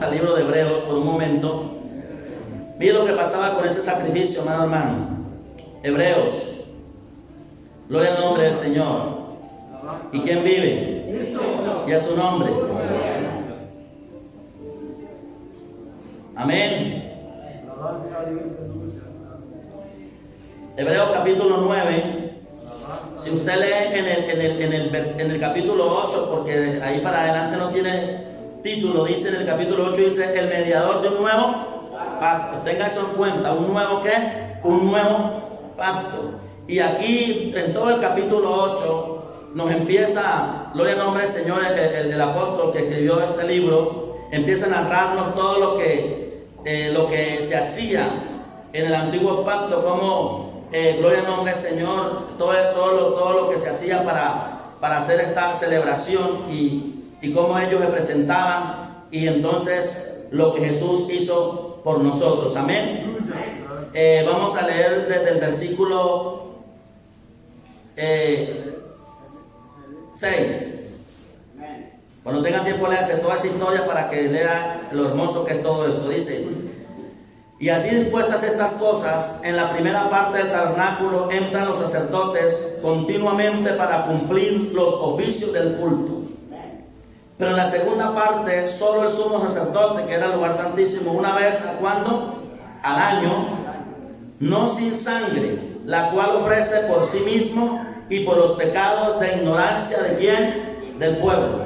al libro de Hebreos por un momento. Mire lo que pasaba con ese sacrificio, hermano. Hebreos. Gloria al nombre del Señor. ¿Y quién vive? Y a su nombre. Amén. Hebreos capítulo 9. Si usted lee en el capítulo 8, porque ahí para adelante no tiene título, dice en el capítulo 8, dice el mediador de un nuevo pacto. Tenga eso en cuenta. ¿Un nuevo qué? Un nuevo pacto. Y aquí en todo el capítulo 8 nos empieza, gloria al nombre del Señor, el apóstol que escribió este libro, empieza a narrarnos todo lo que se hacía en el antiguo pacto, como gloria al nombre del Señor, todo lo que se hacía para hacer esta celebración y cómo ellos representaban, y entonces lo que Jesús hizo por nosotros. Amén. Vamos a leer desde el versículo 6. Cuando tengan tiempo, léase toda esa historia para que lea lo hermoso que es todo esto. Dice: y así dispuestas estas cosas, en la primera parte del tabernáculo entran los sacerdotes continuamente para cumplir los oficios del culto. Pero en la segunda parte, solo el sumo sacerdote, que era el lugar santísimo, una vez al año, no sin sangre, la cual ofrece por sí mismo y por los pecados de ignorancia de quién, del pueblo,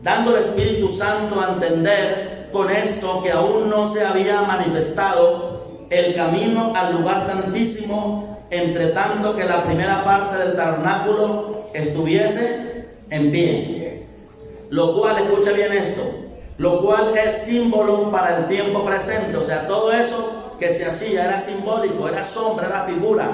dando el Espíritu Santo a entender con esto que aún no se había manifestado el camino al lugar santísimo, entre tanto que la primera parte del tabernáculo estuviese en pie. Lo cual, escuche bien esto, lo cual es símbolo para el tiempo presente. O sea, todo eso que se hacía era simbólico, era sombra, era figura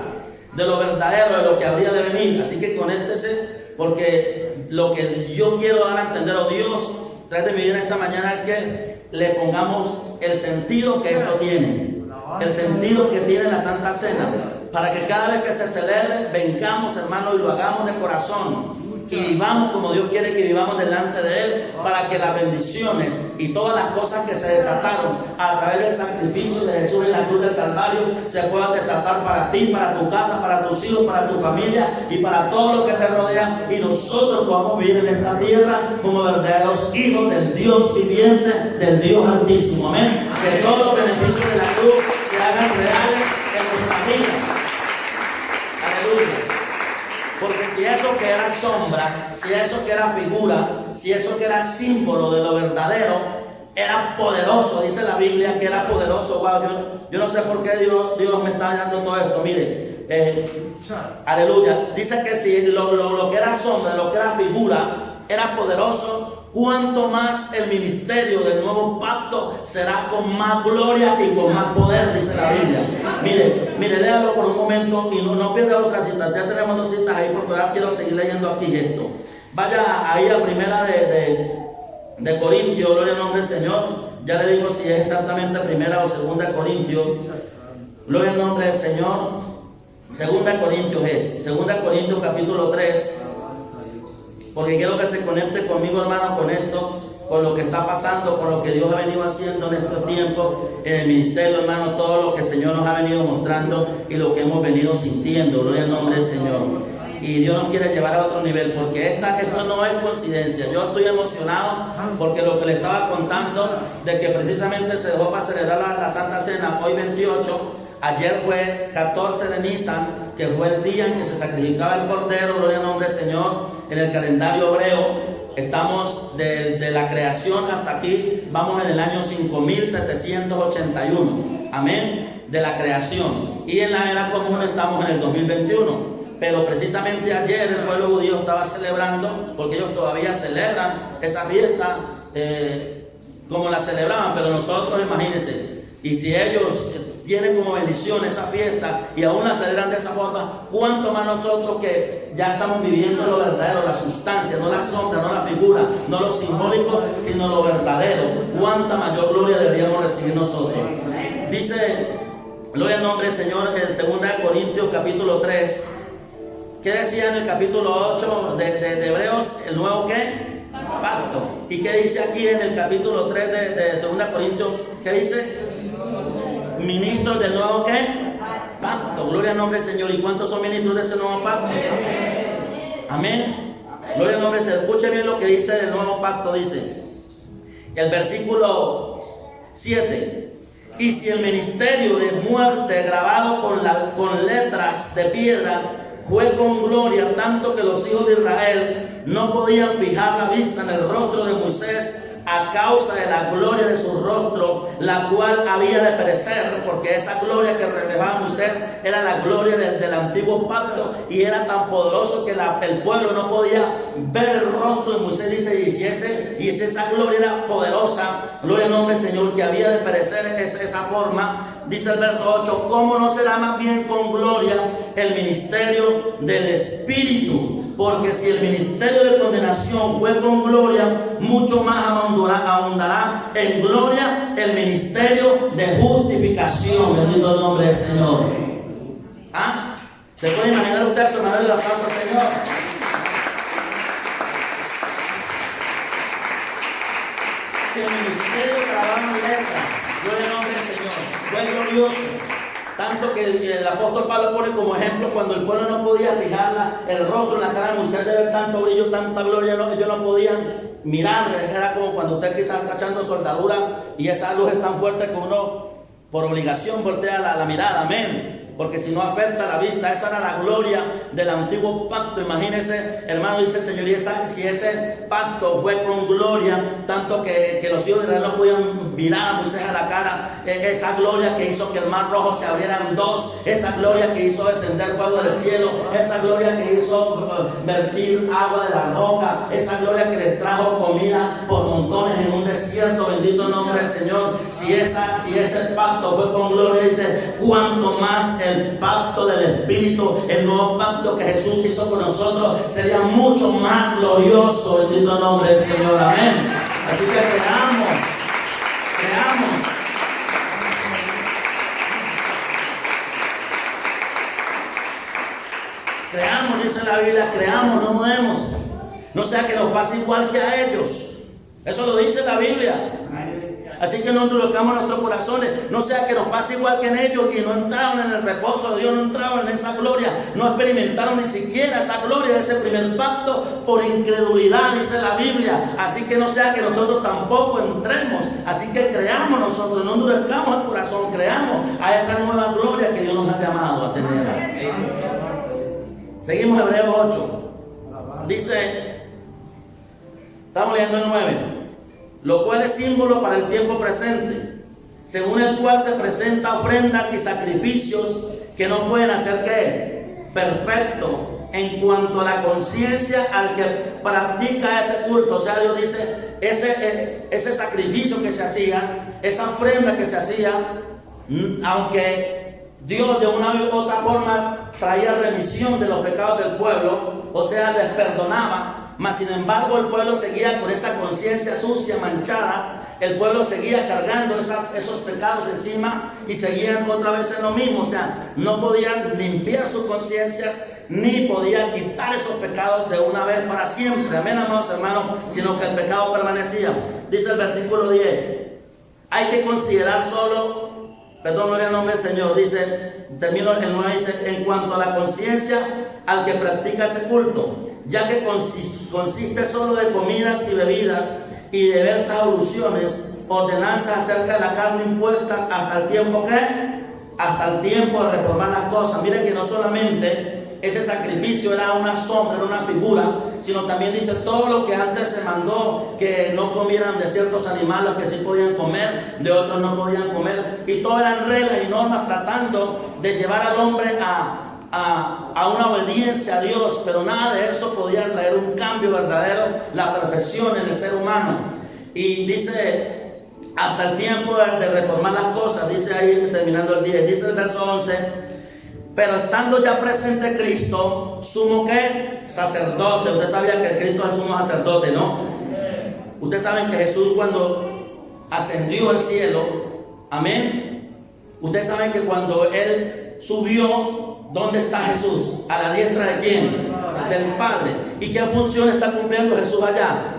de lo verdadero, de lo que habría de venir. Así que conéctese, porque lo que yo quiero dar a entender, o Dios trae de mi vida esta mañana, es que le pongamos el sentido que esto tiene, el sentido que tiene la Santa Cena, para que cada vez que se celebre, vengamos, hermanos, y lo hagamos de corazón, y vivamos como Dios quiere que vivamos delante de Él, para que las bendiciones y todas las cosas que se desataron a través del sacrificio de Jesús en la cruz del Calvario se puedan desatar para ti, para tu casa, para tus hijos, para tu familia y para todo lo que te rodea, y nosotros podamos vivir en esta tierra como verdaderos hijos del Dios viviente, del Dios Altísimo. Amén. Que todos los beneficios de la cruz se hagan reales en nuestras vidas. Aleluya. Porque si eso que era sombra, si eso que era figura, si eso que era símbolo de lo verdadero, era poderoso, dice la Biblia que era poderoso. Wow, yo no sé por qué Dios me está dando todo esto. Mire, aleluya. Dice que si lo que era sombra, lo que era figura, era poderoso, cuanto más el ministerio del nuevo pacto será con más gloria y con más poder, dice la Biblia. Mire, léalo por un momento y no pierda otra cita. Ya tenemos dos citas ahí, porque ahora quiero seguir leyendo aquí esto. Vaya ahí a primera de Corintios, gloria al nombre del Señor. Ya le digo si es exactamente primera o segunda de Corintios. Gloria al nombre del Señor. Segunda de Corintios es. Segunda de Corintios capítulo 3. Porque quiero que se conecte conmigo, hermano, con esto, con lo que está pasando, con lo que Dios ha venido haciendo en estos tiempos, en el ministerio, hermano, todo lo que el Señor nos ha venido mostrando y lo que hemos venido sintiendo, gloria al nombre del Señor. Y Dios nos quiere llevar a otro nivel, porque esto no es coincidencia. Yo estoy emocionado porque lo que le estaba contando, de que precisamente se dejó para celebrar la Santa Cena, hoy 28, ayer fue 14 de Nisan, que fue el día en que se sacrificaba el Cordero, gloria al nombre del Señor. En el calendario hebreo estamos de la creación hasta aquí, vamos en el año 5781, amén, de la creación. Y en la era común estamos en el 2021. Pero precisamente ayer el pueblo judío estaba celebrando, porque ellos todavía celebran esa fiesta como la celebraban, pero nosotros, imagínense, y si ellos tienen como bendición esa fiesta y aún la celebran de esa forma, cuánto más nosotros que ya estamos viviendo lo verdadero, la sustancia, no la sombra, no la figura, no lo simbólico, sino lo verdadero. Cuánta mayor gloria deberíamos recibir nosotros. Dice, gloria al nombre del Señor, en 2 Corintios capítulo 3. ¿Qué decía en el capítulo 8 de Hebreos? ¿El nuevo qué? pacto. ¿Y qué dice aquí en el capítulo 3 de 2 Corintios? ¿Qué dice? Ministros del nuevo ¿qué? Pacto. Gloria al nombre del Señor. ¿Y cuántos son ministros de ese nuevo pacto? Amén. Gloria al nombre del Señor. Escuche bien lo que dice el nuevo pacto. Dice el versículo 7. Y si el ministerio de muerte grabado con letras de piedra fue con gloria, tanto que los hijos de Israel no podían fijar la vista en el rostro de Moisés a causa de la gloria de su rostro, la cual había de perecer, porque esa gloria que reflejaba Moisés era la gloria del antiguo pacto, y era tan poderoso que el pueblo no podía ver el rostro de Moisés. Dice, y si esa gloria era poderosa, gloria al nombre del Señor, que había de perecer esa forma. Dice el verso 8, ¿cómo no será más bien con gloria el ministerio del Espíritu? Porque si el ministerio de condenación fue con gloria, mucho más ahondará en gloria el ministerio de justificación. Bendito el nombre del Señor. ¿Ah? ¿Se puede imaginar usted sonarle la aplauso al Señor? Si el ministerio grabado en letra, gloria al nombre del Señor, fue glorioso, tanto que el apóstol Pablo pone como ejemplo cuando el pueblo no podía fijar el rostro en la cara de Moisés de ver tanto brillo, tanta gloria, ellos no podían mirar. Era como cuando usted quizás está echando soldadura y esa luz es tan fuerte que uno por obligación voltea la mirada. Amén. Porque si no afecta la vista, esa era la gloria del antiguo pacto. Imagínense, hermano, dice el Señor, si ese pacto fue con gloria, tanto que los hijos de Israel no podían mirar a Moisés a la cara, esa gloria que hizo que el mar rojo se abriera en dos, esa gloria que hizo descender fuego del cielo, esa gloria que hizo vertir agua de la roca, esa gloria que les trajo comida por montones en un desierto. Bendito el nombre del Señor. Si ese pacto fue con gloria, dice, cuanto más el pacto del Espíritu, el nuevo pacto que Jesús hizo con nosotros, sería mucho más glorioso. Bendito el nombre del Señor. Amén. Así que creamos. Creamos, dice la Biblia, creamos, no mudemos. No sea que nos pase igual que a ellos. Eso lo dice la Biblia. Así que no endurezcamos nuestros corazones, no sea que nos pase igual que en ellos, y no entraron en el reposo de Dios, no entraron en esa gloria, no experimentaron ni siquiera esa gloria de ese primer pacto por incredulidad, dice la Biblia. Así que no sea que nosotros tampoco entremos. Así que creamos nosotros, no endurezcamos el corazón, creamos a esa nueva gloria que Dios nos ha llamado a tener. Seguimos Hebreos 8. Dice, estamos leyendo el 9. Lo cual es símbolo para el tiempo presente, según el cual se presentan ofrendas y sacrificios que no pueden hacer ¿qué? Perfecto en cuanto a la conciencia al que practica ese culto. O sea, Dios dice, ese sacrificio que se hacía, esa ofrenda que se hacía, aunque Dios de una u otra forma traía remisión de los pecados del pueblo, o sea, les perdonaba, mas sin embargo el pueblo seguía con esa conciencia sucia, manchada. El pueblo seguía cargando esos pecados encima y seguían otra vez en lo mismo. O sea, no podían limpiar sus conciencias ni podían quitar esos pecados de una vez para siempre. Amén, amados hermanos, sino que el pecado permanecía. Dice el versículo 10, hay que considerar solo, perdón, gloria al nombre del Señor, dice, termino el 9, dice, en cuanto a la conciencia al que practica ese culto, ya que consiste solo de comidas y bebidas y diversas abluciones, ordenanzas acerca de la carne impuestas hasta el tiempo ¿qué? Hasta el tiempo de reformar las cosas. Miren que no solamente ese sacrificio era una sombra, era una figura, sino también dice todo lo que antes se mandó, que no comieran de ciertos animales que sí podían comer, de otros no podían comer, y todas eran reglas y normas tratando de llevar al hombre a una obediencia a Dios, pero nada de eso podía traer un cambio verdadero, la perfección en el ser humano. Y dice, hasta el tiempo de reformar las cosas, dice ahí terminando el 10, dice el verso 11, pero estando ya presente Cristo, sumo ¿qué? Sacerdote. Usted sabía que Cristo es el sumo sacerdote, ¿no? Ustedes saben que Jesús cuando ascendió al cielo, amén, ustedes saben que cuando Él subió, ¿dónde está Jesús? ¿A la diestra de quién? Del Padre. ¿Y qué función está cumpliendo Jesús allá?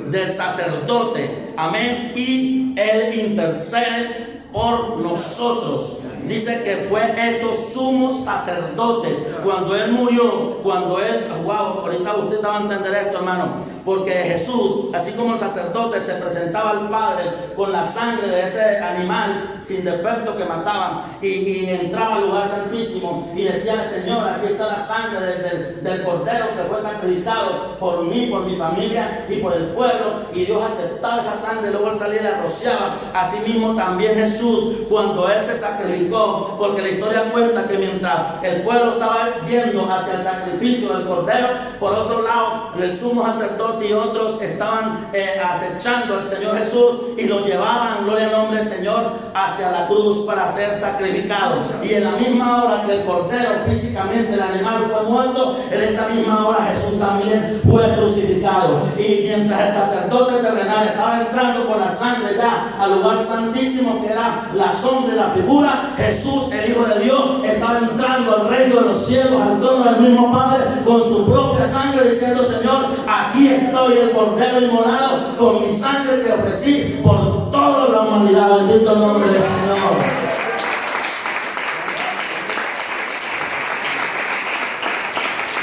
del sacerdote. Amén. Y Él intercede por nosotros. Dice que fue hecho sumo sacerdote cuando Él murió, cuando Él, wow, ahorita usted va a entender esto, hermano, porque Jesús, así como el sacerdote se presentaba al Padre con la sangre de ese animal sin defecto que mataban y entraba al lugar santísimo y decía: Señor, aquí está la sangre del cordero que fue sacrificado por mí, por mi familia y por el pueblo, y Dios aceptaba esa sangre y luego al salir la rociaba. Asimismo también Jesús, cuando Él se sacrificó, porque la historia cuenta que mientras el pueblo estaba yendo hacia el sacrificio del cordero, por otro lado el sumo sacerdote y otros estaban acechando al Señor Jesús y lo llevaban, gloria al nombre del Señor, hacia la cruz para ser sacrificado. Y en la misma hora que el cordero, físicamente el animal, fue muerto, en esa misma hora Jesús también fue crucificado. Y mientras el sacerdote terrenal estaba entrando con la sangre ya al lugar santísimo, que era la sombra de la figura, Jesús, el Hijo de Dios, estaba entrando al reino de los cielos, al trono del mismo Padre, con su propia sangre, diciendo: Señor, aquí estoy, el cordero inmolado, con mi sangre que ofrecí por toda la humanidad. Bendito el nombre del Señor.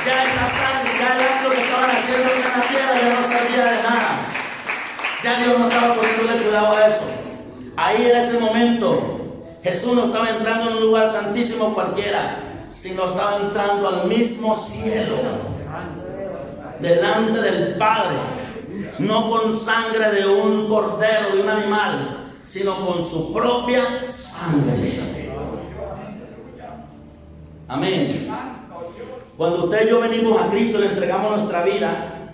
Ya esa sangre, ya el acto que estaban haciendo en la tierra ya no servía de nada. Ya Dios no estaba poniéndole cuidado a eso. Ahí en ese momento Jesús no estaba entrando en un lugar santísimo cualquiera, sino estaba entrando al mismo cielo, delante del Padre, no con sangre de un cordero, de un animal, sino con su propia sangre. Amén. Cuando usted y yo venimos a Cristo y le entregamos nuestra vida,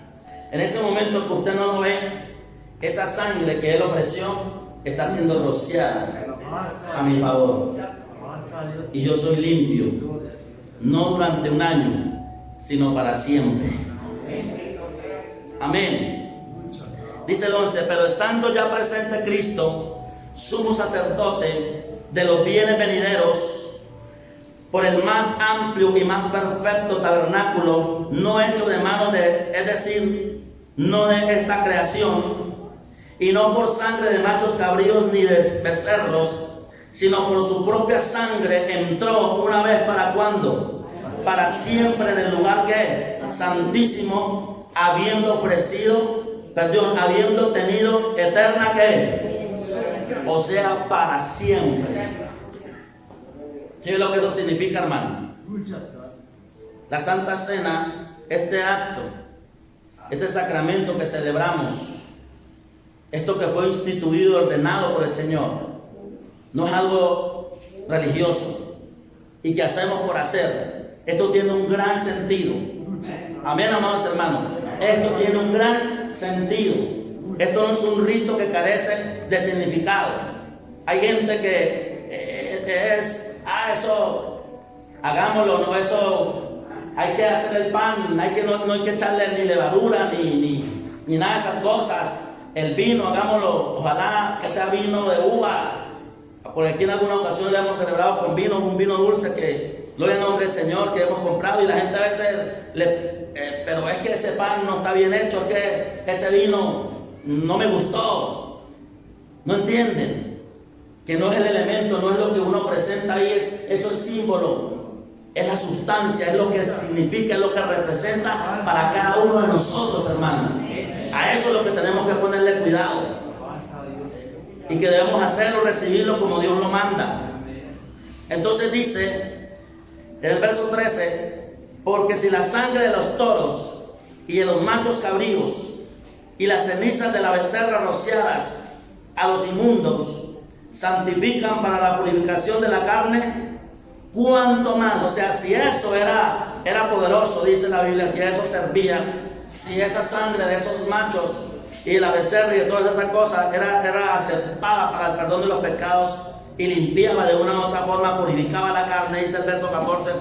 en ese momento que usted no lo ve, esa sangre que Él ofreció está siendo rociada a mi favor, y yo soy limpio, no durante un año, sino para siempre. Amén. Dice el 11: pero estando ya presente Cristo, sumo sacerdote de los bienes venideros, por el más amplio y más perfecto tabernáculo, no hecho de mano es decir, no de esta creación, y no por sangre de machos cabríos ni de becerros, sino por su propia sangre, entró una vez para cuando, para siempre, en el lugar que santísimo, habiendo tenido eterna que, o sea, para siempre. ¿Qué es lo que eso significa, hermano? La Santa Cena, este acto, este sacramento que celebramos, esto que fue instituido y ordenado por el Señor, no es algo religioso y que hacemos por hacer. Esto tiene un gran sentido. Amén, amados hermanos. Esto tiene un gran sentido. Esto no es un rito que carece de significado. Hay gente que eso, hagámoslo, no, eso, hay que hacer el pan, no hay que echarle ni levadura ni nada de esas cosas. El vino, hagámoslo, ojalá que sea vino de uva, porque aquí en alguna ocasión le hemos celebrado con vino, un vino dulce que, gloria al nombre del Señor, que hemos comprado, y la gente a veces pero es que ese pan no está bien hecho, es que ese vino no me gustó. No entienden que no es el elemento, no es lo que uno presenta ahí, eso es símbolo, es la sustancia, es lo que significa, es lo que representa para cada uno de nosotros, hermano. A eso es lo que tenemos que ponerle cuidado, y que debemos hacerlo, recibirlo como Dios lo manda. Entonces dice en el verso 13: porque si la sangre de los toros y de los machos cabríos y las cenizas de la becerra rociadas a los inmundos santifican para la purificación de la carne, cuánto más, o sea, si eso era poderoso, dice la Biblia, si eso servía, si esa sangre de esos machos y la becerra y de todas esas cosas era aceptada para el perdón de los pecados y limpiaba de una u otra forma, purificaba la carne, dice el verso 14,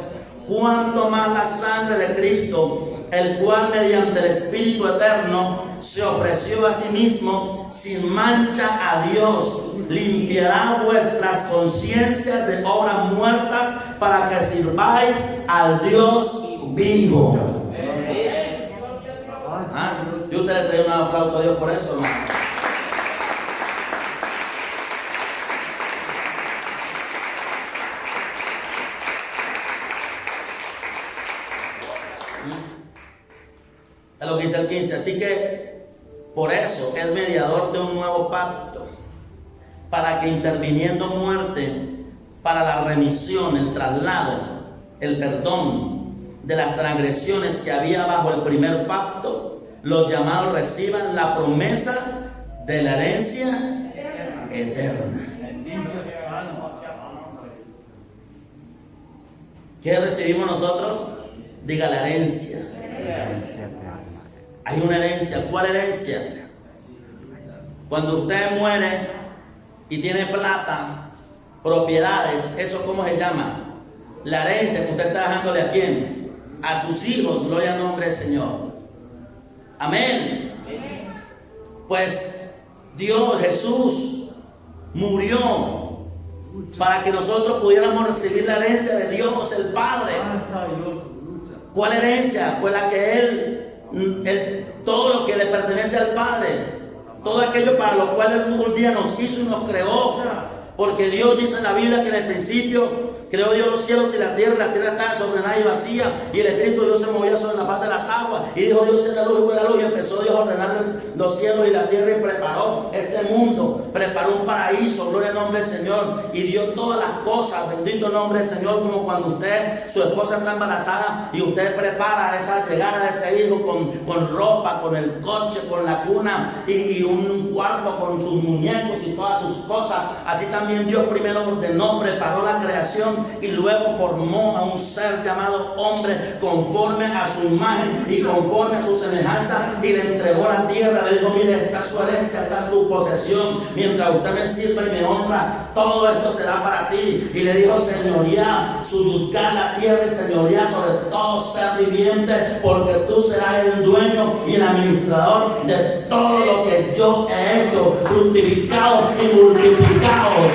cuánto más la sangre de Cristo, el cual mediante el Espíritu eterno se ofreció a sí mismo sin mancha a Dios, limpiará vuestras conciencias de obras muertas para que sirváis al Dios vivo. Y usted le trae un aplauso a Dios por eso, hermano. Es lo que dice el 15. Así que por eso es mediador de un nuevo pacto, para que interviniendo muerte, para la remisión, el traslado, el perdón de las transgresiones que había bajo el primer pacto, los llamados reciban la promesa de la herencia eterna. ¿Qué recibimos nosotros? Diga la herencia. Hay una herencia. ¿Cuál herencia? Cuando usted muere y tiene plata, propiedades, ¿eso cómo se llama? La herencia que usted está dejándole ¿a quién? A sus hijos. Gloria al nombre del Señor. Amén. Pues Dios, Jesús, murió para que nosotros pudiéramos recibir la herencia de Dios, el Padre. ¿Cuál herencia? Pues la que Él, todo lo que le pertenece al Padre, todo aquello para lo cual Él un día nos hizo y nos creó. Porque Dios dice en la Biblia que en el principio creó Dios los cielos y la tierra estaba desordenada y vacía, y el Espíritu de Dios se movía sobre la faz de las aguas, y dijo Dios sea la luz y fue la luz, y empezó Dios a ordenar los cielos y la tierra, y preparó este mundo, preparó un paraíso, gloria al nombre del Señor, y dio todas las cosas, bendito el nombre del Señor, como cuando usted, su esposa está embarazada, y usted prepara esa llegada de ese hijo con ropa, con el coche, con la cuna, y un cuarto con sus muñecos y todas sus cosas. Así también Dios primero ordenó, preparó la creación, y luego formó a un ser llamado hombre conforme a su imagen y conforme a su semejanza, y le entregó la tierra. Le dijo: mire, esta es su herencia, esta es tu posesión, mientras usted me sirva y me honra, todo esto será para ti. Y le dijo: señoría, sujuzgar la tierra y señoría sobre todo ser viviente, porque tú serás el dueño y el administrador de todo lo que yo he hecho. Fructificados y multiplicados.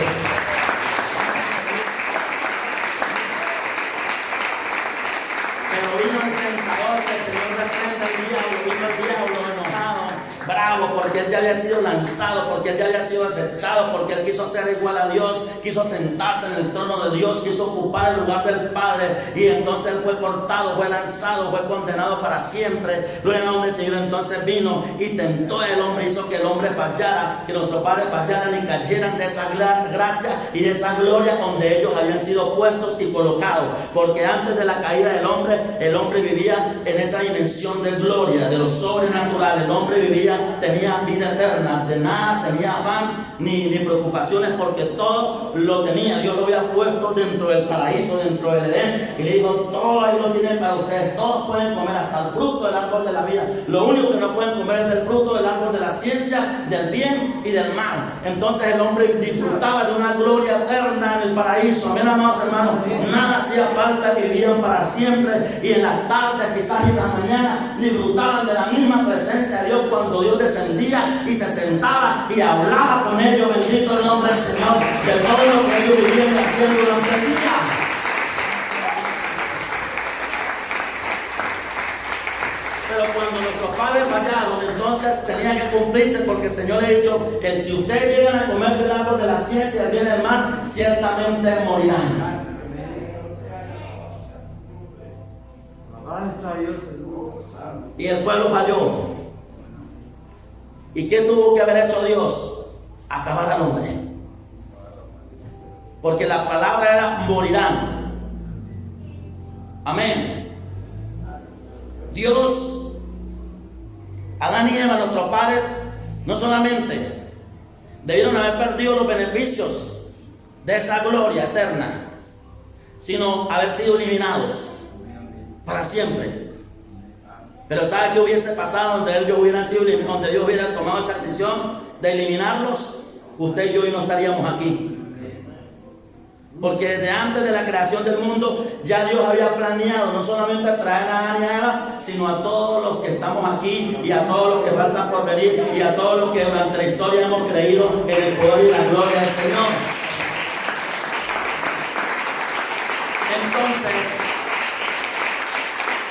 Porque él ya había sido lanzado, porque él ya había sido acechado, porque él quiso ser igual a Dios, quiso sentarse en el trono de Dios, quiso ocupar el lugar del Padre, y entonces él fue cortado, fue lanzado, fue condenado para siempre. Gloria al nombre del Señor. Entonces vino y tentó al hombre, hizo que el hombre fallara, que nuestros padres fallaran y cayeran de esa gracia y de esa gloria donde ellos habían sido puestos y colocados. Porque antes de la caída del hombre, el hombre vivía en esa dimensión de gloria, de lo sobrenatural. El hombre vivía, tenía vida eterna, de nada tenía afán ni preocupaciones, porque todo lo tenía. Dios lo había puesto dentro del paraíso, dentro del Edén, y le dijo: todo ahí lo tienen para ustedes, todos pueden comer hasta el fruto del árbol de la vida. Lo único que no pueden comer es del fruto del árbol de la ciencia, del bien y del mal. Entonces el hombre disfrutaba de una gloria eterna en el paraíso. Amén, amados hermanos. Nada hacía falta, vivían para siempre, y en las tardes, quizás en las mañanas, disfrutaban de la misma presencia de Dios cuando Dios descendía y se sentaba y hablaba con ellos. Bendito el nombre del Señor, de todo lo que ellos vivían haciendo durante el día. Pero cuando nuestros padres fallaron, entonces tenía que cumplirse, porque el Señor le ha dicho: si ustedes llegan a comer del árbol de la ciencia del bien y del mal, ciertamente morirán. Y el pueblo falló. ¿Y qué tuvo que haber hecho Dios? Acabar al hombre. Porque la palabra era morirán. Amén. Dios, Adán y Eva, nuestros padres, no solamente debieron haber perdido los beneficios de esa gloria eterna, sino haber sido eliminados para siempre. Pero ¿sabe qué hubiese pasado donde ellos hubieran sido, donde Dios hubiera tomado esa decisión de eliminarlos? Usted y yo hoy no estaríamos aquí. Porque desde antes de la creación del mundo ya Dios había planeado no solamente traer a Adán y a Eva, sino a todos los que estamos aquí, y a todos los que faltan por venir, y a todos los que durante la historia hemos creído en el poder y la gloria del Señor. Entonces,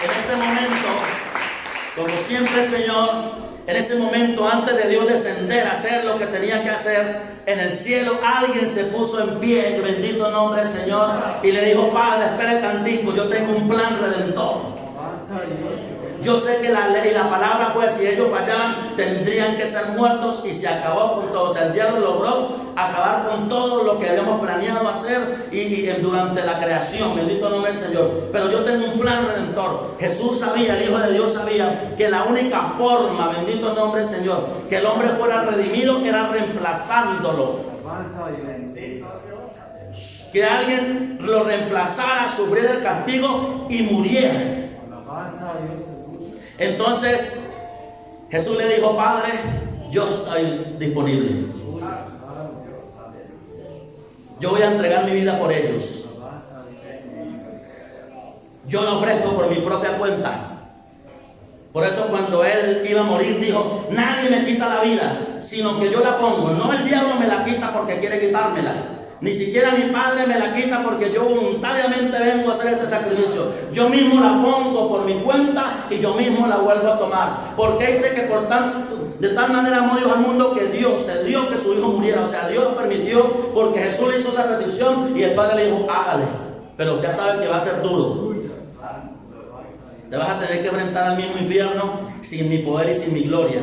en ese momento, como siempre el Señor En ese momento, antes de Dios descender a hacer lo que tenía que hacer en el cielo, alguien se puso en pie, bendito nombre del Señor, y le dijo: Padre, espere tantito, yo tengo un plan redentor. Yo sé que la ley y la palabra, pues, si ellos fallaban, tendrían que ser muertos, y se acabó con todo. O sea, el diablo logró acabar con todo lo que habíamos planeado hacer durante la creación, bendito nombre del Señor. Pero yo tengo un plan redentor. Jesús sabía, el Hijo de Dios sabía, que la única forma, bendito nombre del Señor, que el hombre fuera redimido era reemplazándolo. Que alguien lo reemplazara, sufriera el castigo y muriera. Entonces Jesús le dijo: Padre, yo estoy disponible. Yo voy a entregar mi vida por ellos. Yo lo ofrezco por mi propia cuenta. Por eso cuando él iba a morir dijo: nadie me quita la vida, sino que yo la pongo. No el diablo me la quita porque quiere quitármela. Ni siquiera mi Padre me la quita porque yo voluntariamente vengo a hacer este sacrificio. Yo mismo la pongo por mi cuenta y yo mismo la vuelvo a tomar. Porque dice que de tal manera amó Dios al mundo que Dios se dio que su Hijo muriera. O sea, Dios permitió, porque Jesús hizo esa petición y el Padre le dijo: hágale. Pero usted sabe que va a ser duro. Te vas a tener que enfrentar al mismo infierno sin mi poder y sin mi gloria.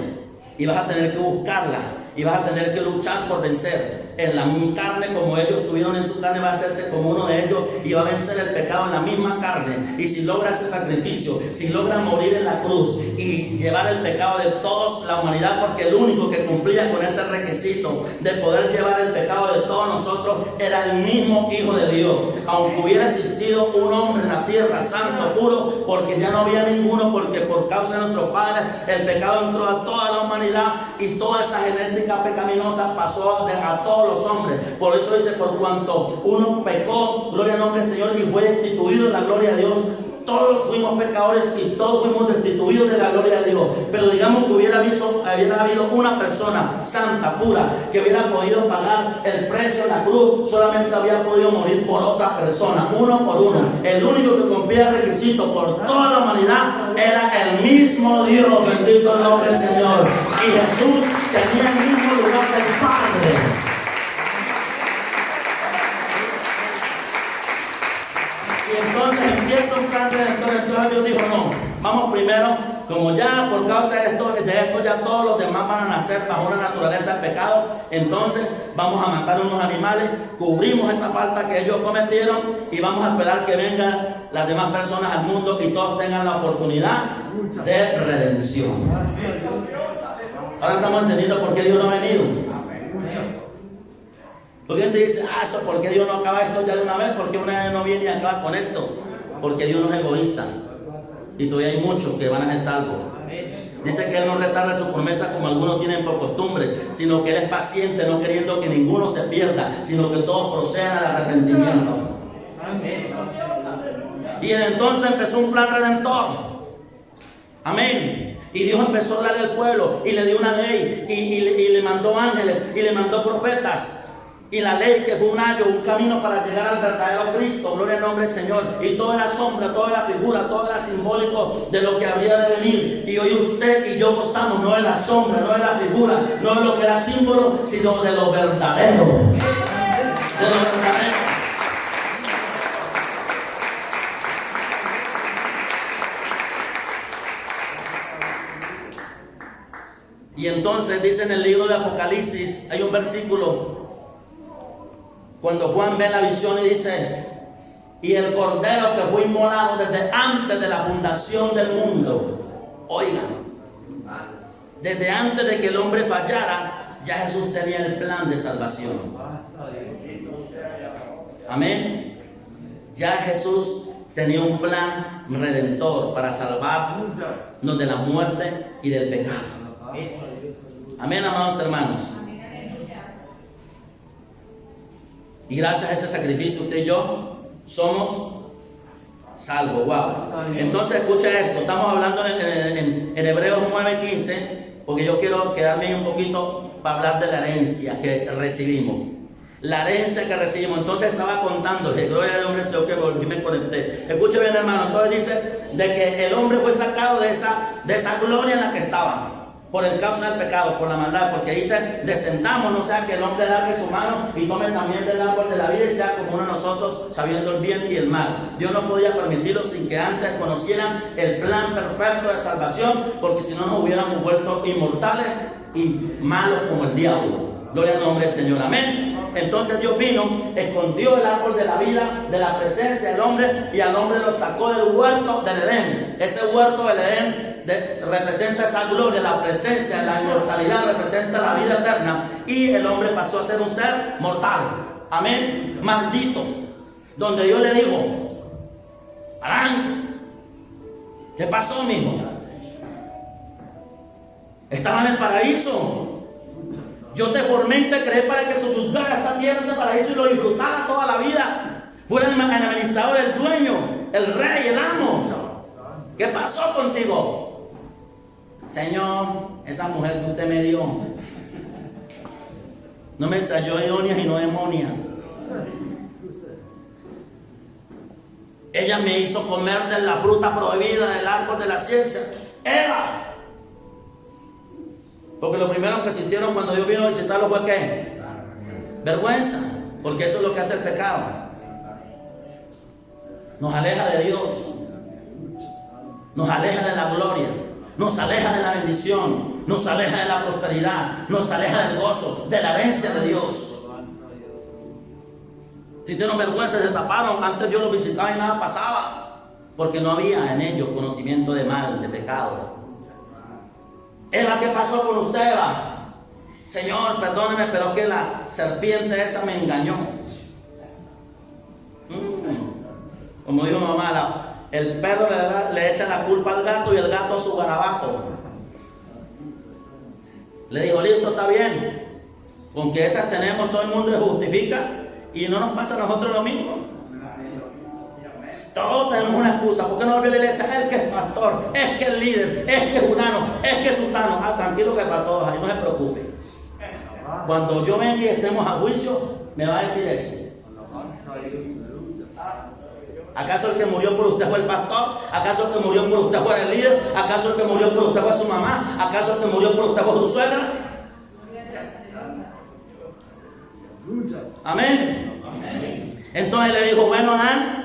Y vas a tener que buscarla. Y vas a tener que luchar por vencer. En la carne, como ellos tuvieron en su carne, va a hacerse como uno de ellos y va a vencer el pecado en la misma carne. Y si logra ese sacrificio, si logra morir en la cruz y llevar el pecado de toda la humanidad, porque el único que cumplía con ese requisito de poder llevar el pecado de todos nosotros era el mismo Hijo de Dios. Aunque hubiera existido un hombre en la tierra santo, puro, porque ya no había ninguno, porque por causa de nuestros padres el pecado entró a toda la humanidad y toda esa genética pecaminosa pasó a todos los hombres. Por eso dice: por cuanto uno pecó, gloria al nombre del Señor, y fue destituido de la gloria de Dios. Todos fuimos pecadores y todos fuimos destituidos de la gloria de Dios. Pero digamos que hubiera habido una persona santa, pura, que hubiera podido pagar el precio en la cruz. Solamente había podido morir por otra persona, uno por uno. El único que cumplía el requisito por toda la humanidad era el mismo Dios, bendito el nombre del Señor. Y Jesús tenía el mismo lugar del Padre. Y entonces empieza un plan redentor. Entonces Dios dijo: no, vamos primero, como ya por causa de esto ya todos los demás van a nacer bajo una naturaleza de pecado, entonces vamos a matar unos animales, cubrimos esa falta que ellos cometieron y vamos a esperar que vengan las demás personas al mundo y todos tengan la oportunidad de redención. Ahora estamos entendiendo por qué Dios no ha venido. Porque gente dice: eso, ¿por qué Dios no acaba esto ya de una vez? ¿Por qué una vez no viene y acaba con esto? Porque Dios no es egoísta. Y todavía hay muchos que van a ser salvos. Dice que Él no retarda su promesa como algunos tienen por costumbre, sino que Él es paciente, no queriendo que ninguno se pierda, sino que todos procedan al arrepentimiento. Y entonces empezó un plan redentor. Amén. Y Dios empezó a hablar al pueblo y le dio una ley y le mandó ángeles y le mandó profetas. Y la ley, que fue un ayo, un camino para llegar al verdadero Cristo, gloria al nombre del Señor. Y toda la sombra, toda la figura, todo era simbólico de lo que había de venir. Y hoy usted y yo gozamos no de la sombra, no de la figura, no de lo que era símbolo, sino de lo verdadero. De lo verdadero. Y entonces dice en el libro de Apocalipsis, hay un versículo, cuando Juan ve la visión y dice: y el cordero que fue inmolado desde antes de la fundación del mundo. Oigan, desde antes de que el hombre fallara, ya Jesús tenía el plan de salvación. Amén. Ya Jesús tenía un plan redentor para salvarnos de la muerte y del pecado. Amén, amados hermanos. Y gracias a ese sacrificio, usted y yo somos salvos. Wow. Entonces escucha esto. Estamos hablando en Hebreos 9:15, porque yo quiero quedarme un poquito para hablar de la herencia que recibimos. La herencia que recibimos. Entonces estaba contando, gloria al hombre, Señor, que volví, me conecté. Escuche bien, hermano. Entonces dice de que el hombre fue sacado de esa gloria en la que estaba. por el causa del pecado, por la maldad, porque dice, descendamos, no sea que el hombre largue su mano y tome también del árbol de la vida y sea como uno de nosotros, sabiendo el bien y el mal. Dios no podía permitirlo sin que antes conocieran el plan perfecto de salvación, porque si no nos hubiéramos vuelto inmortales y malos como el diablo. Gloria al nombre del Señor, amén. Entonces Dios vino, escondió el árbol de la vida de la presencia del hombre y al hombre lo sacó del huerto del Edén. Ese huerto del Edén representa esa gloria, la presencia, la inmortalidad, representa la vida eterna, y el hombre pasó a ser un ser mortal, amén, maldito, donde Dios le dijo: Adán, ¿qué pasó, mijo? Estaba en el paraíso. Yo te formé y te creé para que sojuzgara esta tierra de paraíso y lo disfrutara toda la vida. Fuera el administrador, el dueño, el rey, el amo. ¿Qué pasó contigo? Señor, esa mujer que usted me dio no me ensayó idóneas y no demonias. Ella me hizo comer de la fruta prohibida del árbol de la ciencia. Eva. Porque lo primero que sintieron cuando Dios vino a visitarlos fue ¿qué? Vergüenza. Porque eso es lo que hace el pecado. Nos aleja de Dios. Nos aleja de la gloria. Nos aleja de la bendición. Nos aleja de la prosperidad. Nos aleja del gozo, de la herencia de Dios. Sintieron vergüenza, se taparon. Antes Dios los visitaba y nada pasaba. Porque no había en ellos conocimiento de mal, de pecado. Eva, ¿qué pasó con usted, Eva? Señor, perdóneme, pero que la serpiente esa me engañó. Como dijo mamá, el perro le echa la culpa al gato y el gato a su garabato. Le dijo, listo, está bien. Con que esas tenemos, todo el mundo se justifica y no nos pasa a nosotros lo mismo. Todos tenemos una excusa. ¿Por qué no volvió a la iglesia? Es que es pastor, es que es líder, es que es fulano, es que es sultano. Tranquilo que para todos ahí, no se preocupe. Cuando yo venga y estemos a juicio, me va a decir eso. ¿Acaso el que murió por usted fue el pastor? ¿Acaso el que murió por usted fue el líder? ¿Acaso el que murió por usted fue su mamá? ¿Acaso el que murió por usted fue su suegra? Amén. Entonces le dijo, bueno, Adán,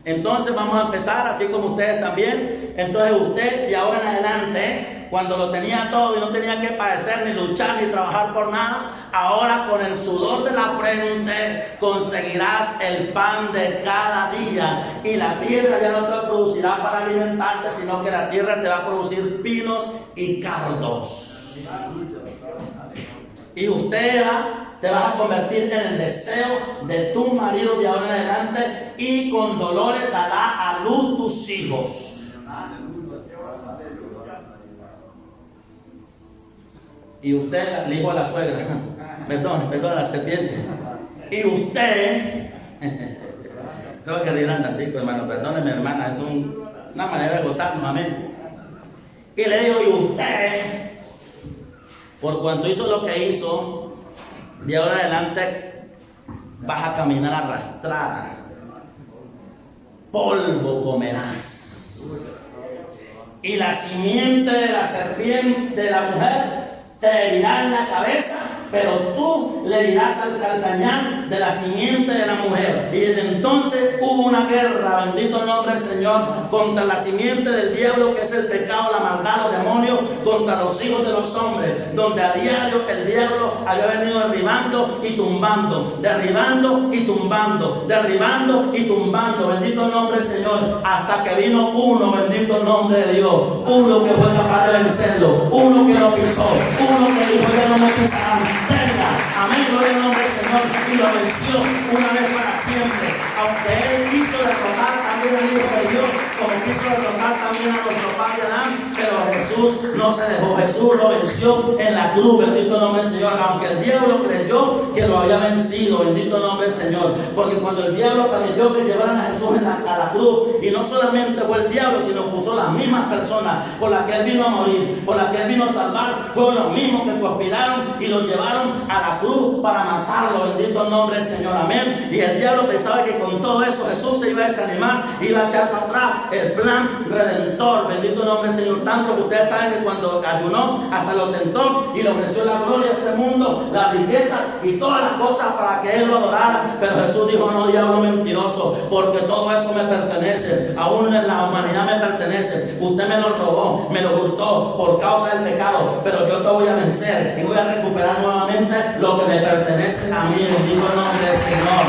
entonces vamos a empezar así como ustedes también. Entonces usted de ahora en adelante, cuando lo tenía todo y no tenía que padecer ni luchar ni trabajar por nada, ahora con el sudor de la frente conseguirás el pan de cada día, y la tierra ya no te producirá para alimentarte, sino que la tierra te va a producir pinos y cardos. Y usted te vas a convertir en el deseo de tu marido de ahora en adelante, y con dolores dará a luz tus hijos. Y usted, el hijo de la suegra, perdón, la serpiente. Y usted, creo que dirán tantito, hermano, perdóneme, hermana, es una manera de gozarnos, amén. Y le digo, y usted, por cuanto hizo lo que hizo, de ahora en adelante vas a caminar arrastrada, polvo comerás, y la simiente de la serpiente de la mujer te herirá en la cabeza, pero tú le dirás al calcañar de la simiente de la mujer. Y desde entonces hubo una guerra, bendito el nombre del Señor, contra la simiente del diablo, que es el pecado, la maldad, los demonios, contra los hijos de los hombres, donde a diario el diablo había venido derribando y tumbando, derribando y tumbando, derribando y tumbando, bendito el nombre del Señor, hasta que vino uno, bendito el nombre de Dios, uno que fue capaz de vencerlo, uno que lo pisó, uno que dijo, ya no me pisarán. Venga, amén, gloria al nombre del Señor, y lo venció una vez para siempre. Aunque él quiso derrotar también al Hijo de Dios, como quiso derrotar también a nuestro padre Adán, pero Jesús no se dejó. Jesús lo venció en la cruz, bendito el nombre del Señor, aunque el diablo creyó que lo había vencido, bendito el nombre del Señor, porque cuando el diablo permitió que llevaran a Jesús a la cruz, y no solamente fue el diablo, sino puso las mismas personas por las que él vino a morir, por las que él vino a salvar, fueron los mismos que conspiraron y lo llevaron a la cruz para matarlo, bendito el nombre del Señor, amén. Y el diablo pensaba que con todo eso Jesús se iba a desanimar, iba a echar para atrás el plan redentor, bendito el nombre del Señor. tanto que ustedes saben que cuando ayunó, hasta lo tentó y le ofreció la gloria de este mundo, la riqueza y todas las cosas para que él lo adorara. Pero Jesús dijo: no, diablo mentiroso, porque todo eso me pertenece, aún en la humanidad me pertenece. Usted me lo robó, me lo hurtó por causa del pecado, pero yo te voy a vencer y voy a recuperar nuevamente lo que me pertenece a mí. Bendito el nombre del Señor.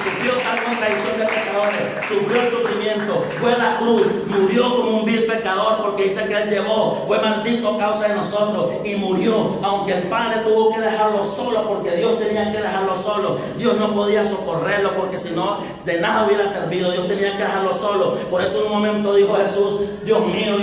Sufrió tal contradicción de pecadores, sufrió el sufrimiento, fue a la cruz, murió como un vil pecador, porque dice que él llevó, fue maldito a causa de nosotros y murió, aunque el Padre tuvo que dejarlo solo, porque Dios tenía que dejarlo solo. Dios no podía socorrerlo, porque si no, de nada hubiera servido. Dios tenía que dejarlo solo. Por eso en un momento dijo Jesús: Dios mío,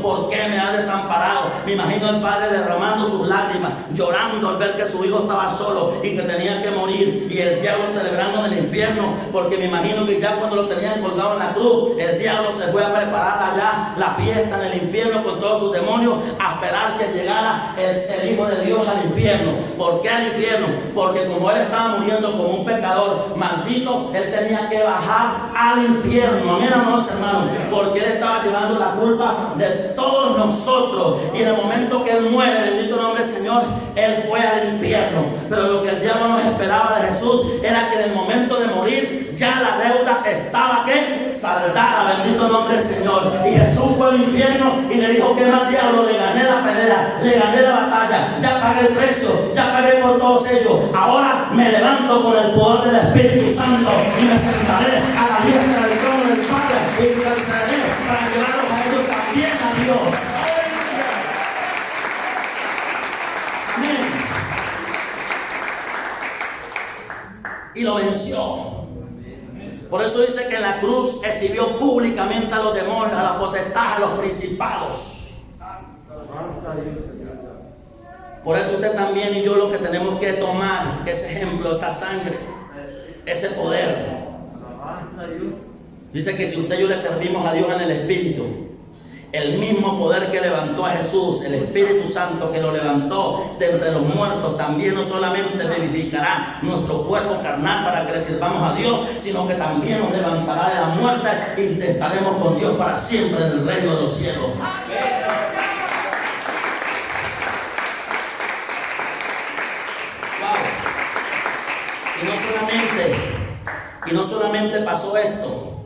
¿por qué me has desamparado? Me imagino al Padre derramando sus lágrimas, llorando al ver que su hijo estaba solo y que tenía que morir, y el diablo celebrando en el infierno, porque me imagino que ya cuando lo tenían colgado en la cruz, el diablo se fue a preparar allá la fiesta en el infierno con todos sus demonios, a esperar que llegara el Hijo de Dios al infierno. ¿Por qué al infierno? Porque como él estaba muriendo como un pecador maldito, él tenía que bajar al infierno. Amén, amados hermanos, porque él estaba llevando la culpa de todos nosotros, y en el momento que él muere, bendito nombre del Señor, él fue al infierno. Pero lo que el diablo nos esperaba de Jesús era que en el momento de morir ya la deuda estaba que saldada. Bendito nombre del Señor. Y Jesús fue al infierno y le dijo: ¿qué más, diablo? Le gané la pelea, le gané la batalla, ya pagué el precio, ya pagué por todos ellos. Ahora me levanto con el poder del Espíritu Santo y me sentaré a la diestra del trono del Padre y intercederé para llevarlos a ellos también a Dios. Amén. Y lo venció. Por eso dice que en la cruz exhibió públicamente a los demonios, a las potestades, a los principados. Por eso usted también y yo lo que tenemos que tomar, ese ejemplo, esa sangre, ese poder. Dice que si usted y yo le servimos a Dios en el Espíritu, el mismo poder que levantó a Jesús, el Espíritu Santo que lo levantó de entre los muertos, también no solamente vivificará nuestro cuerpo carnal para que le sirvamos a Dios, sino que también nos levantará de la muerte y estaremos con Dios para siempre en el reino de los cielos. Wow. Y no solamente pasó esto,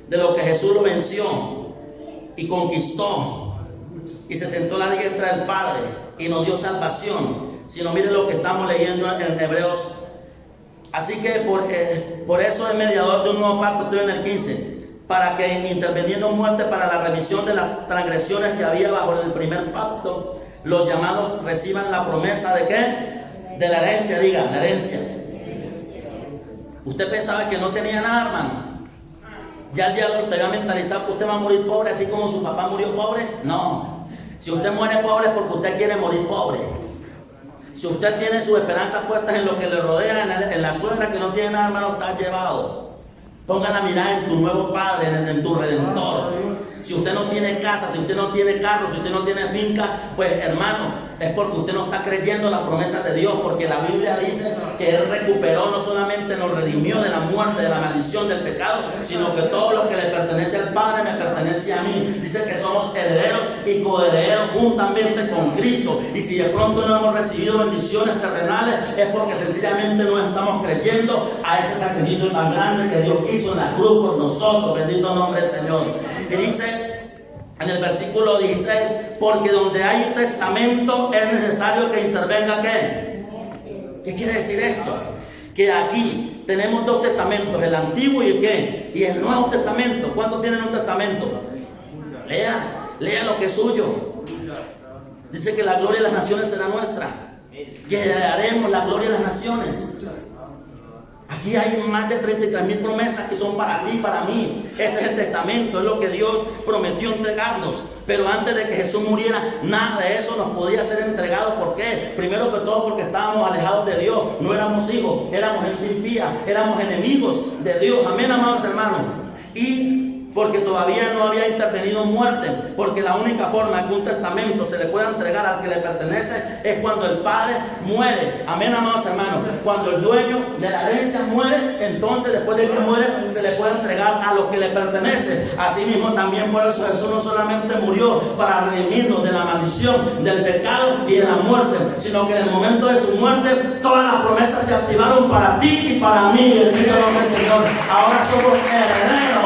de lo que Jesús lo venció y conquistó y se sentó a la diestra del Padre y nos dio salvación, sino miren lo que estamos leyendo en Hebreos. Así que por eso es mediador de un nuevo pacto. Estoy en el 15, para que interviniendo muerte para la remisión de las transgresiones que había bajo el primer pacto, los llamados reciban la promesa de ¿qué? De la herencia. Diga, la herencia. Usted pensaba que no tenía nada, hermano. Ya el diablo te va a mentalizar que usted va a morir pobre, así como su papá murió pobre. No. Si usted muere pobre es porque usted quiere morir pobre. Si usted tiene sus esperanzas puestas en lo que le rodea, en la suegra que no tiene nada, hermano, está llevado. Ponga la mirada en tu nuevo Padre, en tu Redentor. Si usted no tiene casa, si usted no tiene carro, si usted no tiene finca, pues hermano, es porque usted no está creyendo las promesas de Dios, porque la Biblia dice que Él recuperó, no solamente nos redimió de la muerte, de la maldición, del pecado, sino que todo lo que le pertenece al Padre me pertenece a mí. Dice que somos herederos y coherederos juntamente con Cristo. Y si de pronto no hemos recibido bendiciones terrenales, es porque sencillamente no estamos creyendo a ese sacrificio tan grande que Dios hizo en la cruz por nosotros. Bendito nombre del Señor. Y dice en el versículo 16, porque donde hay un testamento es necesario que intervenga ¿qué? ¿Qué quiere decir esto? Que aquí tenemos dos testamentos, el antiguo y el ¿qué? Y el nuevo testamento. ¿Cuántos tienen un testamento? Lea lo que es suyo. Dice que la gloria de las naciones será nuestra, que heredaremos la gloria de las naciones. Aquí hay más de 33,000 promesas que son para ti, para mí. Ese es el testamento, es lo que Dios prometió entregarnos. Pero antes de que Jesús muriera, nada de eso nos podía ser entregado. ¿Por qué? Primero que todo porque estábamos alejados de Dios. No éramos hijos, éramos gente impía, éramos enemigos de Dios. Amén, amados hermanos. Y porque todavía no había intervenido muerte, porque la única forma que un testamento se le pueda entregar al que le pertenece es cuando el padre muere. Amén, amados hermanos. Cuando el dueño de la herencia muere, entonces después de que muere se le puede entregar a lo que le pertenece. Asimismo también por eso Jesús no solamente murió para redimirnos de la maldición, del pecado y de la muerte, sino que en el momento de su muerte todas las promesas se activaron para ti y para mí. Bendito nombre del Señor. Ahora somos herederos.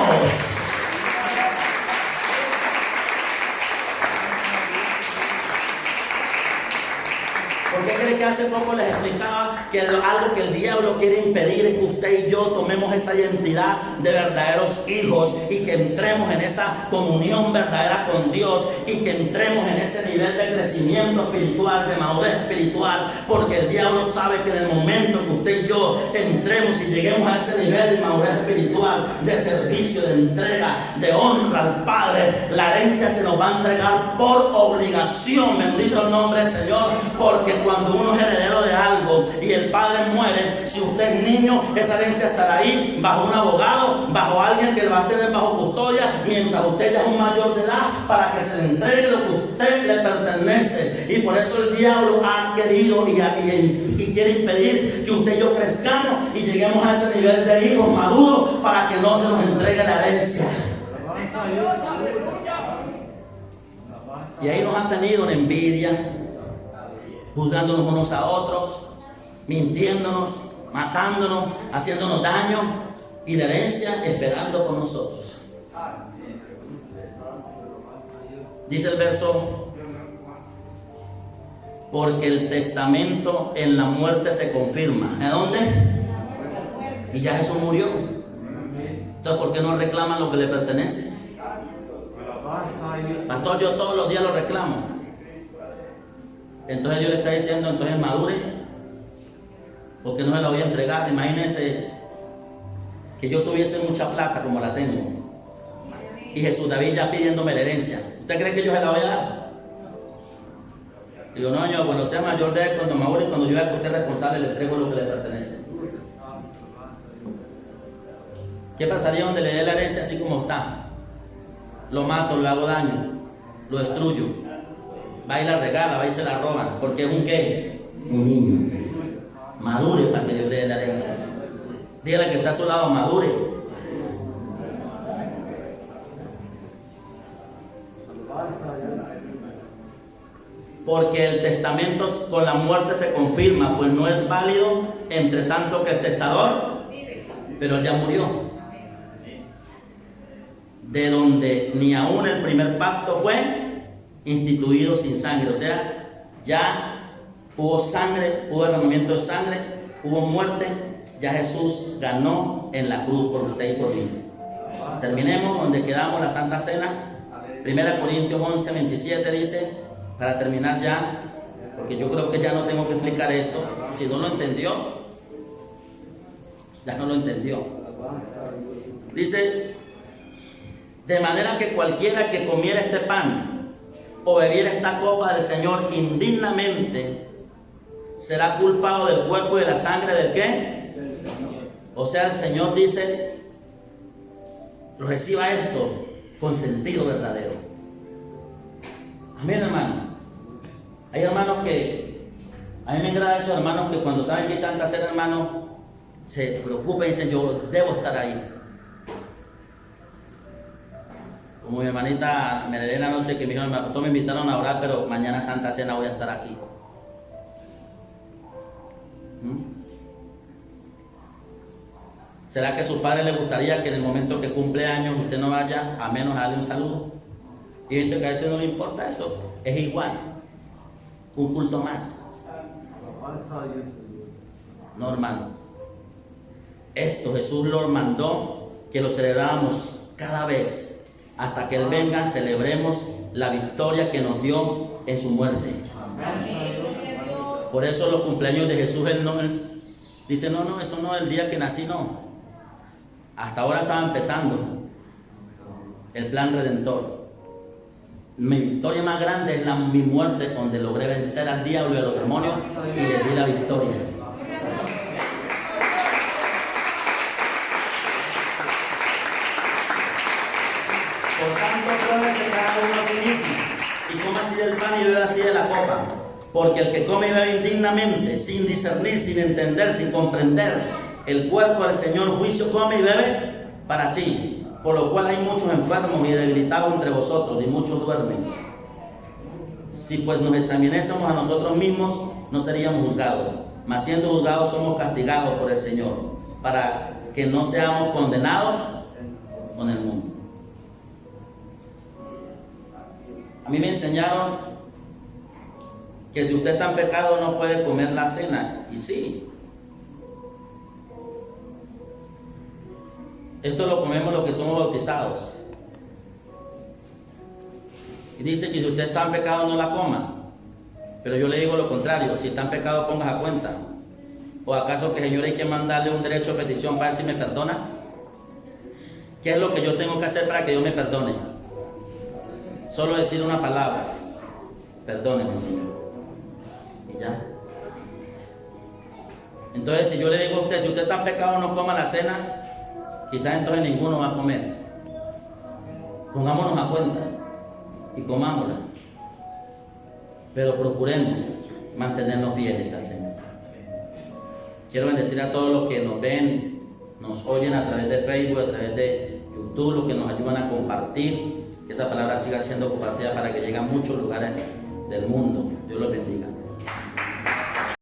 ¿Por qué cree que hace poco les explicaba que algo que el diablo quiere impedir es que usted y yo tomemos esa identidad de verdaderos hijos y que entremos en esa comunión verdadera con Dios y que entremos en ese nivel de crecimiento espiritual, de madurez espiritual? Porque el diablo sabe que en el momento que usted y yo entremos y lleguemos a ese nivel de madurez espiritual, de servicio, de entrega, de honra al Padre, la herencia se nos va a entregar por obligación. Bendito el nombre del Señor, porque cuando uno es heredero de algo y el padre muere, si usted es niño, esa herencia estará ahí bajo un abogado, bajo alguien que lo va a tener bajo custodia, mientras usted ya es un mayor de edad, para que se le entregue lo que usted le pertenece. Y por eso el diablo ha querido y quiere impedir que usted y yo crezcamos y lleguemos a ese nivel de hijos maduros para que no se nos entregue la herencia. Y ahí nos han tenido en envidia, juzgándonos unos a otros, mintiéndonos, matándonos, haciéndonos daño, y la herencia esperando por nosotros. Dice el verso: porque el testamento en la muerte se confirma. ¿A dónde? Y ya Jesús murió. Entonces, ¿por qué no reclaman lo que le pertenece? Pastor, yo todos los días lo reclamo. Entonces Dios le está diciendo, entonces madure, porque no se la voy a entregar. Imagínense que yo tuviese mucha plata como la tengo y Jesús David ya pidiéndome la herencia. ¿Usted cree que yo se la voy a dar? Digo, no, yo cuando sea mayor de edad, cuando madure, cuando yo vea que usted es responsable, le entrego lo que le pertenece. ¿Qué pasaría donde le dé la herencia así como está? Lo mato, le hago daño, lo destruyo. Va y la regala, va y se la roban, porque es un ¿qué? Un niño. Madure para que Dios le dé la herencia. Dígale que está a su lado, madure. Porque el testamento con la muerte se confirma, pues no es válido entre tanto que el testador, pero él ya murió. De donde ni aún el primer pacto fue instituido sin sangre. O sea, ya hubo sangre, hubo derramamiento de sangre, hubo muerte. Ya Jesús ganó en la cruz por usted y por mí. Terminemos donde quedamos la Santa Cena. 1 Corintios 11, 27 dice, para terminar ya, porque yo creo que ya no tengo que explicar esto. Si no lo entendió, ya no lo entendió. Dice: de manera que cualquiera que comiera este pan o bebiera esta copa del Señor indignamente será culpado del cuerpo y de la sangre del ¿qué? O sea, el Señor dice: reciba esto con sentido verdadero. Amén, hermano. Hay hermanos que, a mí me agrada esos hermanos que cuando saben que hay Santa Cena, hermano, se preocupan y dicen: yo debo estar ahí. Como mi hermanita Melena anoche, que me dijo: todos me invitaron a orar, pero mañana Santa Cena voy a estar aquí. ¿Será que a su padre le gustaría que en el momento que cumple años usted no vaya a menos a darle un saludo? Y hay gente que a veces no le importa eso. Es igual, un culto más. No, hermano. Esto Jesús lo mandó que lo celebráramos cada vez. Hasta que Él venga, celebremos la victoria que nos dio en su muerte. Por eso los cumpleaños de Jesús, Él dice: no, eso no es el día que nací, no. Hasta ahora estaba empezando el plan redentor. Mi victoria más grande es mi muerte, donde logré vencer al diablo y a los demonios y le di la victoria. examínese cada uno a sí mismo, y coma así del pan y bebe así de la copa. Porque el que come y bebe indignamente, sin discernir, sin entender, sin comprender el cuerpo del Señor, juicio come y bebe para sí. Por lo cual hay muchos enfermos y debilitados entre vosotros, y muchos duermen. Si pues nos examinásemos a nosotros mismos, no seríamos juzgados. Mas siendo juzgados somos castigados por el Señor, para que no seamos condenados con el mundo. A mí me enseñaron que si usted está en pecado no puede comer la cena. Y sí, esto lo comemos los que somos bautizados. Y dice que si usted está en pecado no la coma. Pero yo le digo lo contrario: si está en pecado pongas a cuenta. ¿O acaso que Señor hay que mandarle un derecho de petición para ver si me perdona? ¿Qué es lo que yo tengo que hacer para que Dios me perdone? Solo decir una palabra: perdóneme, Señor. Y ya. Entonces, si yo le digo a usted, si usted está en pecado no coma la cena, quizás entonces ninguno va a comer. Pongámonos a cuenta y comámosla. Pero procuremos mantenernos fieles al Señor. Quiero bendecir a todos los que nos ven, nos oyen a través de Facebook, a través de YouTube, los que nos ayudan a compartir, que esa palabra siga siendo compartida para que llegue a muchos lugares del mundo. Dios los bendiga.